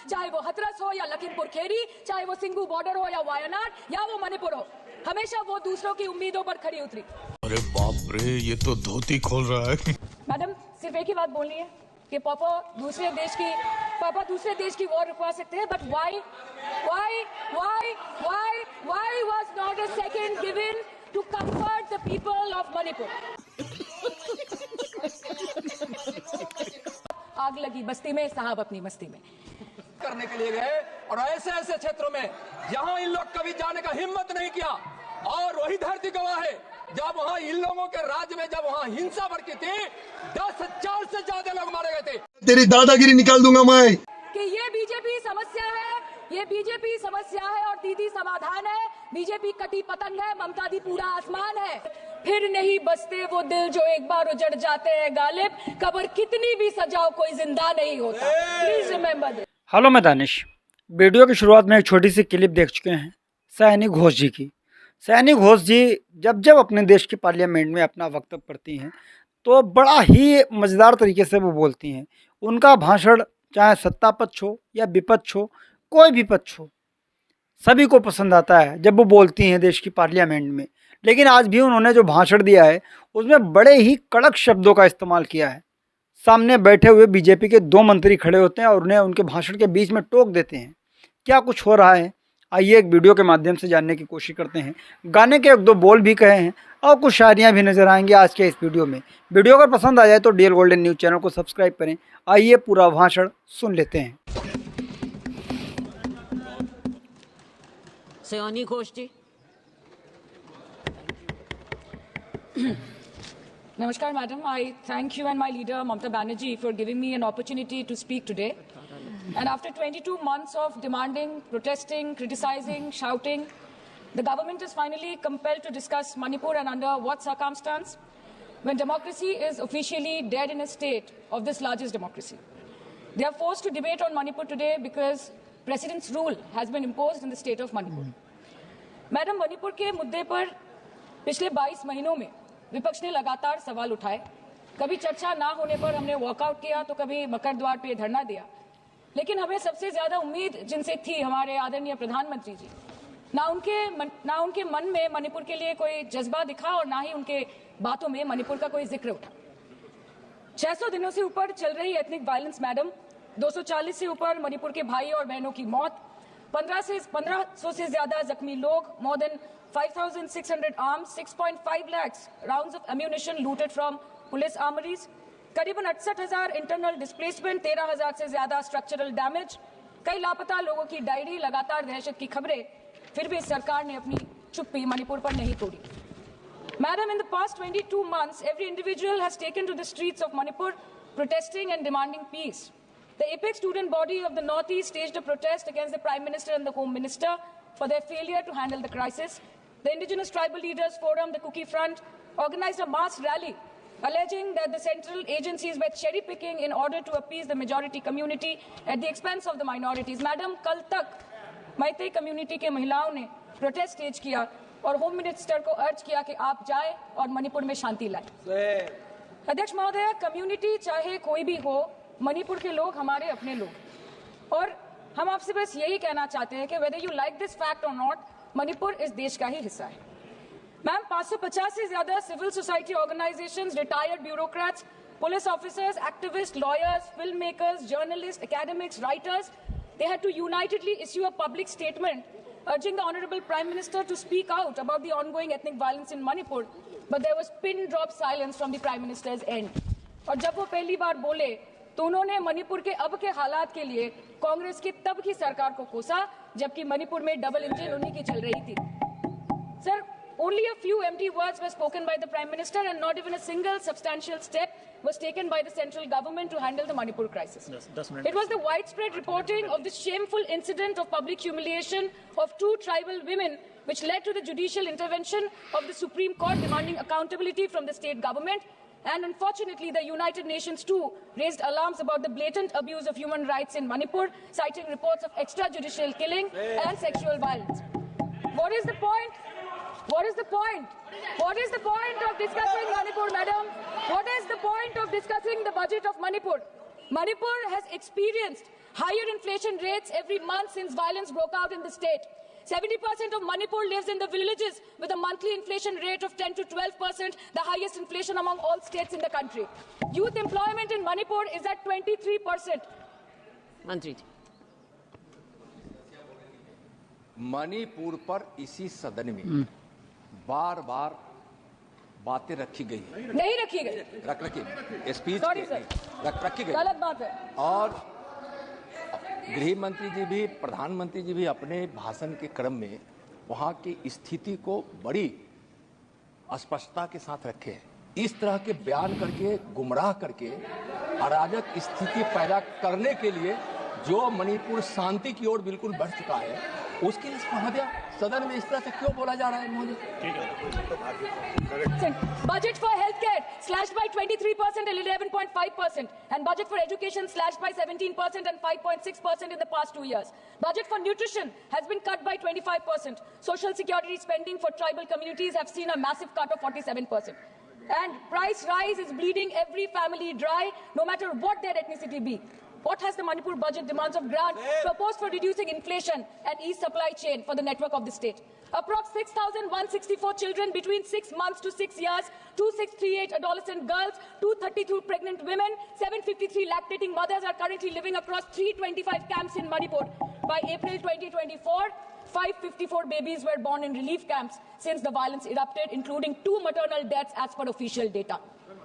चाहे वो हथरस हो या लखीमपुर खीरी, चाहे वो सिंघू बॉर्डर हो या वायनाड या वो मणिपुर हो, हमेशा वो दूसरों की उम्मीदों पर खड़ी उतरी। अरे बाप रे, ये तो धोती खोल रहा है। मैडम, सिर्फ एक ही बात बोलनी है कि पापा दूसरे देश की वॉर रुकवा सकते हैं, but why was not a second given to comfort the people of Manipur? आग लगी बस्ती में, साहब अपनी मस्ती में करने के लिए गए और ऐसे ऐसे क्षेत्रों में जहां इन लोग कभी जाने का हिम्मत नहीं किया, और वही धरती गवाह है जब वहां इन लोगों के राज्य में जब वहां हिंसा भड़की थी, 10,000 से ज्यादा लोग मारे गए थे। तेरी दादागिरी निकाल दूंगा मैं कि ये बीजेपी समस्या है और दीदी समाधान है। बीजेपी कटी पतंग है, ममता दी पूरा आसमान है। फिर नहीं बसते वो दिल जो एक बार उजड़ जाते हैं गालिब, कब्र कितनी भी सजाओ कोई जिंदा नहीं होता। Please remember this. हेलो, मैं दानिश। वीडियो की शुरुआत में एक छोटी सी क्लिप देख चुके हैं सयानी घोष जी की। सयानी घोष जी जब अपने देश की पार्लियामेंट में अपना वक्तव्य करती हैं तो बड़ा ही मज़ेदार तरीके से वो बोलती हैं। उनका भाषण चाहे सत्ता पक्ष हो या विपक्ष हो, कोई भी पक्ष हो, सभी को पसंद आता है जब वो बोलती हैं देश की पार्लियामेंट में। लेकिन आज भी उन्होंने जो भाषण दिया है उसमें बड़े ही कड़क शब्दों का इस्तेमाल किया है। सामने बैठे हुए बीजेपी के 2 मंत्री खड़े होते हैं और उन्हें उनके भाषण के बीच में टोक देते हैं। क्या कुछ हो रहा है, आइए एक वीडियो के माध्यम से जानने की कोशिश करते हैं। गाने के 1-2 बोल भी कहे हैं और कुछ शायरियाँ भी नजर आएंगी आज के इस वीडियो में। वीडियो अगर पसंद आ जाए तो डीएल गोल्डन न्यूज़ चैनल को सब्सक्राइब करें। आइए पूरा भाषण सुन लेते हैं। सयानी घोष जी। Namaskar, madam. I thank you and my leader, Mamata Banerjee, for giving me an opportunity to speak today. And after 22 months of demanding, protesting, criticizing, shouting, the government is finally compelled to discuss Manipur, and under what circumstance? When democracy is officially dead in a state of this largest democracy. They are forced to debate on Manipur today because President's rule has been imposed in the state of Manipur. Madam, Manipur के मुद्दे पर पिछले 22 महीनों में विपक्ष ने लगातार सवाल उठाए। कभी चर्चा ना होने पर हमने वॉकआउट किया तो कभी मकर द्वार पे धरना दिया। लेकिन हमें सबसे ज्यादा उम्मीद जिनसे थी हमारे आदरणीय प्रधानमंत्री जी, ना उनके मन में मणिपुर के लिए कोई जज्बा दिखा और ना ही उनके बातों में मणिपुर का कोई जिक्र उठा। 600 दिनों से ऊपर चल रही एथनिक वायलेंस मैडम, 240 से ऊपर मणिपुर के भाई और बहनों की मौत, 1500 से ज्यादा जख्मी लोग, more than 5,600 arms, 6.5 lakhs rounds of ammunition looted from police armories, करीबन 68,000 इंटरनल डिस्प्लेसमेंट, 13,000 से ज्यादा स्ट्रक्चरल डैमेज, कई लापता लोगों की डायरी, लगातार दहशत की खबरें। फिर भी सरकार ने अपनी चुप्पी मणिपुर पर नहीं तोड़ी। Madam, in the past 22 months, every individual has taken to the streets of Manipur, protesting and demanding peace. The apex student body of the Northeast staged a protest against the Prime Minister and the Home Minister for their failure to handle the crisis. The Indigenous Tribal Leaders Forum, the Kuki Front, organized a mass rally alleging that the central agencies were cherry-picking in order to appease the majority community at the expense of the minorities. Madam, कल तक Meitei community के महिलाओं ने protest stage किया और home minister को अर्ज किया कि आप जाएं और मणिपुर में शांति लाएं। अध्यक्ष महोदय, कम्युनिटी चाहे कोई भी हो, मणिपुर के लोग हमारे अपने लोग, और हम आपसे बस यही कहना चाहते हैं कि whether you like this fact और नॉट, मणिपुर इस देश का ही हिस्सा है। मैम, 550 से ज्यादा civil society organisations, retired bureaucrats, police officers, activist, lawyers, film makers, journalist, academics, writers, they had to unitedly issue a public statement urging the Honorable Prime Minister to speak out about the ongoing ethnic violence in Manipur, but there was pin drop silence from the Prime Minister's end. और जब वो पहली बार बोले तो उन्होंने मणिपुर के अब के हालात के लिए कांग्रेस की तब की सरकार को कोसा, जबकि मणिपुर में डबल इंजन उन्हीं की चल रही थी। Sir, only a few empty words were spoken by the Prime Minister and not even a single substantial step was taken by the central government to handle the Manipur crisis. It was the widespread reporting of this shameful incident of public humiliation of 2 tribal women which led to the judicial intervention of the Supreme Court demanding accountability from the state government. And unfortunately, the United Nations too raised alarms about the blatant abuse of human rights in Manipur, citing reports of extrajudicial killing and sexual violence. What is the point? What is the point? What is the point of discussing Manipur, madam? What is the point of discussing the budget of Manipur? Manipur has experienced higher inflation rates every month since violence broke out in the state. 70% of Manipur lives in the villages with a monthly inflation rate of 10 to 12%, the highest inflation among all states in the country. Youth employment in Manipur is at 23%. मंत्री जी, मणिपुर पर इसी सदन में बार बार बातें रखी गई हैं। नहीं रखी गई, रखी स्पीच Sorry, sir. रखी गई, गलत बात है। और गृह मंत्री जी भी, प्रधानमंत्री जी भी अपने भाषण के क्रम में वहां की स्थिति को बड़ी स्पष्टता के साथ रखे हैं। इस तरह के बयान करके, गुमराह करके, अराजक स्थिति पैदा करने के लिए जो मणिपुर शांति की ओर बिल्कुल बढ़ चुका है, उसके लिए महोदय सदन में इस तरह से क्यों बोला जा रहा है महोदय? Budget for healthcare slashed by 23% and 11.5%, and budget for education slashed by 17% and 5.6% in the past 2 years. Budget for nutrition has been cut by 25%. Social security spending for tribal communities have seen a massive cut of 47%. And price rise is bleeding every family dry, no matter what their ethnicity be. What has the Manipur budget demands of grant proposed for reducing inflation and ease supply chain for the network of the state? Approx 6,164 children between 6 months to 6 years, 2,638 adolescent girls, 232 pregnant women, 753 lactating mothers are currently living across 325 camps in Manipur. By April 2024, 554 babies were born in relief camps since the violence erupted, including 2 maternal deaths as per official data.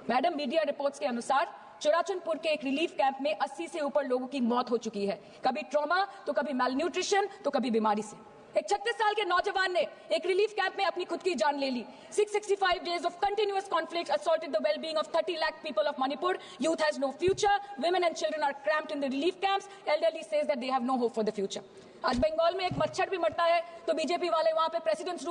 Madam, media reports के अनुसार चुराचंदपुर के एक relief camp में 80 से ऊपर लोगों की मौत हो चुकी है, कभी ट्रॉमा तो कभी मैलन्यूट्रिशन तो कभी बीमारी से। एक 36 साल के नौजवान ने एक रिलीफ कैंप में अपनी खुद की जान ले ली। 665 days of continuous conflict assaulted the well-being of 30 lakh people of Manipur. Youth has no future. Women and children are cramped in the relief camps. Elderly says that they have no hope for the future. आज बंगाल में एक मच्छर भी मरता है तो BJP वाले वहां पे प्रेसिडेंट्स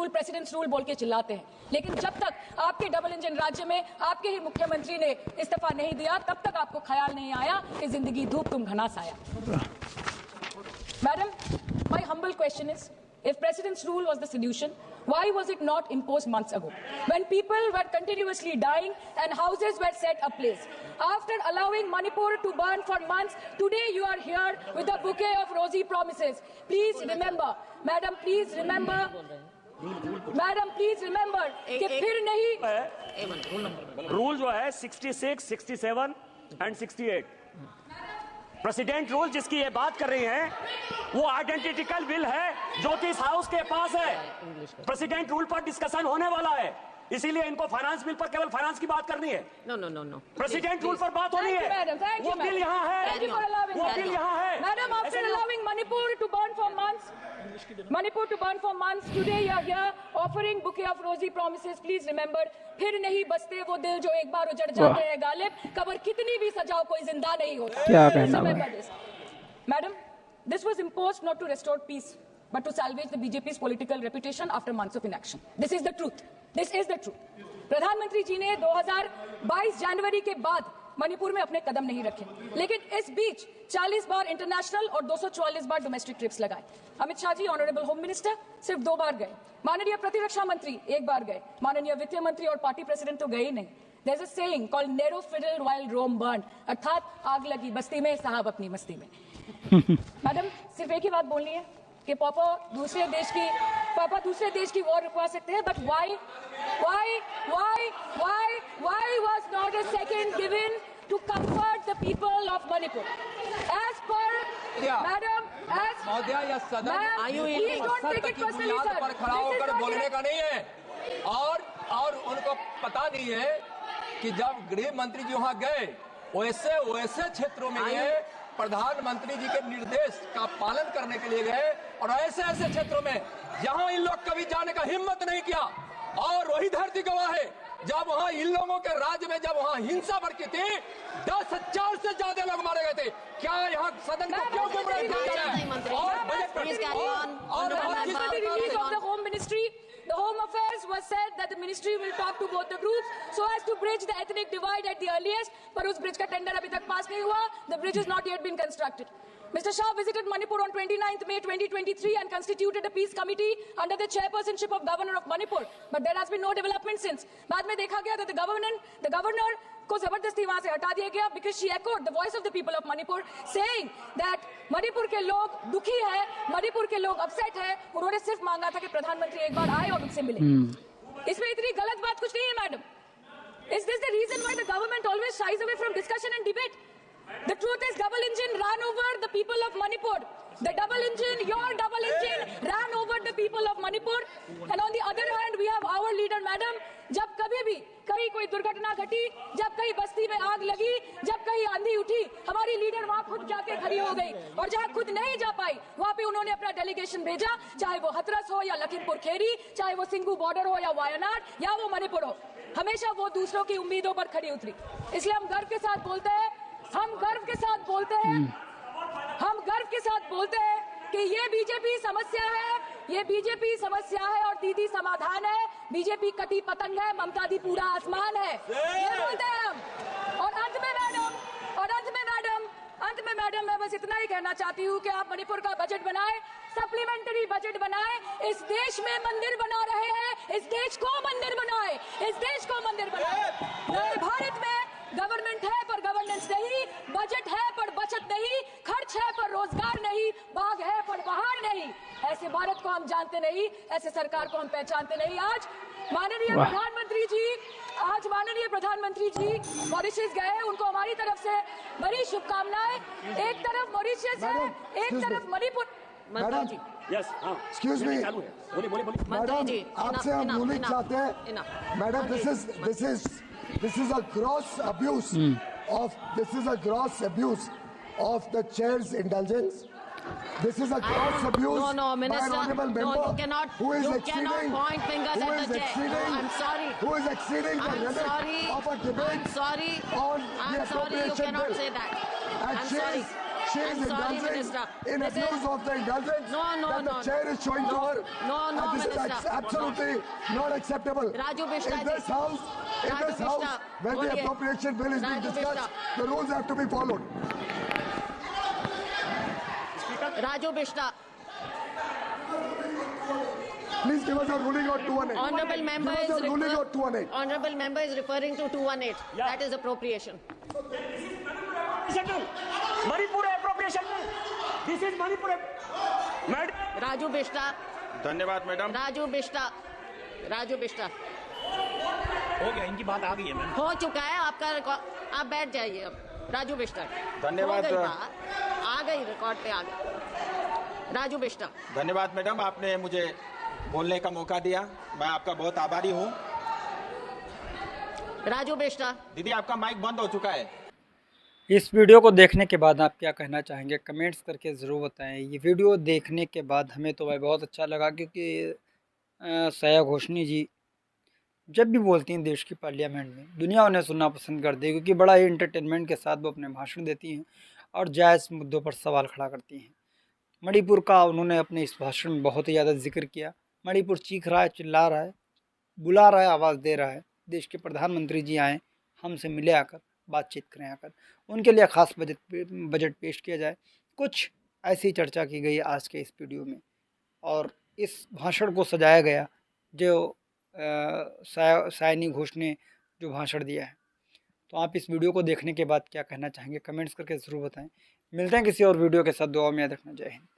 रूल बोल के चिल्लाते हैं, लेकिन जब तक आपके डबल इंजन राज्य में आपके ही मुख्यमंत्री ने इस्तीफा नहीं दिया, तब तक आपको ख्याल नहीं आया कि जिंदगी धूप तुम घनास आया। Madam, my humble question is, if president's rule was the solution, why was it not imposed months ago, when people were continuously dying and houses were set ablaze? After allowing Manipur to burn for months, today you are here with a bouquet of rosy promises. Please remember, madam, please remember, कि फिर नहीं rule जो है 66, 67 and 68 president rule जिसकी ये बात कर रही हैं, वो आइडेंटिकल विल है जो कि इस हाउस के पास है। प्रेसिडेंट रूल पर डिस्कशन होने वाला है, इसीलिए इनको फाइनेंस बिल पर केवल फाइनेंस की बात करनी है। नो प्रेसिडेंट रूल पर बात होनी है। वो बिल यहाँ है, वो बिल यहाँ है। Madam, after allowing Manipur to burn for months, today you are here offering bouquet of rosy promises. Please remember, फिर नहीं बसते वो दिल जो एक बार उजड़ जाते हैं गालिब, कब्र कितनी भी सजाओ कोई जिंदा नहीं होता। क्या कहना है? Remember this. Madam, this was imposed not to restore peace, but to salvage the BJP's political reputation after months of inaction. This is the truth. This is the truth. प्रधानमंत्री जी ने 2022 जनवरी के बाद मणिपुर में अपने कदम नहीं रखे, लेकिन इस बीच 40 बार इंटरनेशनल और 244 बार डोमेस्टिक ट्रिप्स लगाए। Amit Shah ji, honourable home minister, सिर्फ 2 बार गए। माननीय प्रतिरक्षा मंत्री 1 बार गए। माननीय वित्त मंत्री और पार्टी प्रेसिडेंट तो गए ही नहीं। There is a saying called narrow fiddle while Rome burned, अर्थात आग लगी बस्ती में, साहब अपनी मस्ती में। मैडम, सिर्फ एक ही बात बोलनी है कि पापा दूसरे देश की वॉर रुकवा सकते हैं, but why was not a second given to comfort the people of Manipur? As per madam, as महोदय, यह सदन please don't take it personally, sir. पर खड़ा होकर बोलने का नहीं है, और उनको पता नहीं है कि जब गृह मंत्री जी वहां गए, वैसे क्षेत्रों में गए, प्रधानमंत्री जी के निर्देश का पालन करने के लिए गए, और ऐसे क्षेत्रों में जहां इन लोग कभी जाने का हिम्मत नहीं किया। और वही धरती गवाह है, जब वहां इन लोगों के राज्य में जब वहां हिंसा भड़की थी, 10,000 से ज्यादा लोग मारे गए थे। क्या यहाँ सदन को क्यों गुमराह किया जा रहा है? और budget The Home Affairs was said that the ministry will talk to both the groups so as to bridge the ethnic divide at the earliest, पर उस ब्रिज का टेंडर अभी तक पास नहीं हुआ. The bridge has not yet been constructed. Mr. Shah visited Manipur on 29th May 2023 and constituted a peace committee under the chairpersonship of Governor of Manipur. But there has been no development since. बाद में देखा गया that the governor को जबरदस्ती वहां से हटा दिया गया because she echoed the voice of the people of Manipur saying that Manipur के लोग दुखी है, मणिपुर के लोग अपसेट है. उन्होंने सिर्फ मांगा था कि प्रधानमंत्री एक बार आए और उनसे मिले. इसमें इतनी गलत बात कुछ नहीं है madam. Is this the reason why the government always shies away from discussion and debate? The truth is double engine ran over the people of Manipur. The double engine, your double engine ran over the people of Manipur. And on the other hand, we have our leader, madam. जब कभी भी कहीं कोई दुर्घटना घटी, जब कहीं बस्ती में आग लगी, जब कहीं आंधी उठी, हमारी लीडर वहां खुद जाके खड़ी हो गई. और जहां खुद नहीं जा पाई, वहां पे उन्होंने अपना डेलीगेशन भेजा, चाहे वो हथरस हो या लखीमपुर खेरी, चाहे वो सिंगू बॉर्डर हो या वायनाड या वो मणिपुर हो. हमेशा वो दूसरों की उम्मीदों पर खड़ी उतरी. इसलिए हम गर्व के साथ बोलते हैं, हम गर्व के साथ बोलते हैं, हम गर्व के साथ बोलते हैं कि ये बीजेपी समस्या है, ये बीजेपी समस्या है और दीदी समाधान है. बीजेपी कटी पतंग है, ममता दी पूरा आसमान है. ये बोलते हैं हम. और अंत में मैडम मैं बस इतना ही कहना चाहती हूँ कि आप मणिपुर का बजट बनाएं, सप्लीमेंट्री बजट बनाएं. इस देश में मंदिर बना रहे हैं, इस देश को मंदिर बनाएं, इस देश को मंदिर बनाएं. नए भारत में गवर्नमेंट है पर गवर्नेंस नहीं, बजट है पर बचत नहीं, खर्च है पर रोजगार नहीं, बाग है पर बहार नहीं. ऐसे भारत को हम जानते नहीं, ऐसे सरकार को हम पहचानते नहीं. आज माननीय प्रधानमंत्री जी मॉरिशस गए, उनको हमारी तरफ से बड़ी शुभकामनाएं. एक तरफ मॉरिशस है, एक तरफ मणिपुर. मंत्री जी, यस, हाँ, Excuse me, बोलिए. मंत्री जी, आपसे हम बोलना चाहते हैं, madam, this is a gross abuse of the chair's indulgence. This is a gross abuse No, by an Minister. honorable member No, you cannot who is point fingers at the chair. No, I'm sorry. who is exceeding the I'm limit sorry. of a debate I'm sorry. on the I'm sorry. You appropriation cannot bill. say that. And I'm she sorry. is I'm sorry, indulging Minister. in This abuse is- of the indulgence No, that the chair is showing to her. No, And this is Minister. absolutely not acceptable. Raju Bishta In this ji. house, Raju Bishta, when the boliye. appropriation bill is being Raju discussed, Bishta. the rules have to be followed. Raju Bishta, Please give us a ruling on 218. honorable member Give us a ruling on 218. Honorable member is referring to 218. Yeah. That is appropriation. Manipur appropriation. This is Manipur. Madam, Raju Bishta, धन्यवाद madam. Raju Bishta. हो गया, इनकी बात आ गई है ma'am. हो चुका है आपका रिकॉर्ड. आप बैठ जाइए अब. राजू बिष्टा. धन्यवाद. हो गई बात. आ गई, रिकॉर्ड पे आ गई. राजू बिष्टा. धन्यवाद मैडम, आपने मुझे बोलने का मौका दिया, मैं आपका बहुत आभारी हूँ. राजू बिष्टा. दीदी आपका माइक बंद हो चुका है. इस वीडियो को देखने के बाद आप क्या कहना चाहेंगे, कमेंट्स करके ज़रूर बताएं. ये वीडियो देखने के बाद हमें तो भाई बहुत अच्छा लगा, क्योंकि साया घोषणी जी जब भी बोलती हैं देश की पार्लियामेंट में, दुनिया उन्हें सुनना पसंद करती है, क्योंकि बड़ा ही इंटरटेनमेंट के साथ वो अपने भाषण देती हैं और जायज़ मुद्दों पर सवाल खड़ा करती हैं. मणिपुर का उन्होंने अपने इस भाषण में बहुत ही ज़्यादा जिक्र किया. मणिपुर चीख रहा है, चिल्ला रहा है, बुला रहा है, आवाज़ दे रहा है. देश के प्रधानमंत्री जी आएँ, हमसे मिले आकर, बातचीत करें आकर, उनके लिए ख़ास बजट पेश किया जाए. कुछ ऐसी चर्चा की गई आज के इस वीडियो में, और इस भाषण को सजाया गया जो सायनी घोष ने जो भाषण दिया है. तो आप इस वीडियो को देखने के बाद क्या कहना चाहेंगे, कमेंट्स करके ज़रूर बताएं. मिलते हैं किसी और वीडियो के साथ. दुआ में याद रखना. जय हिंद.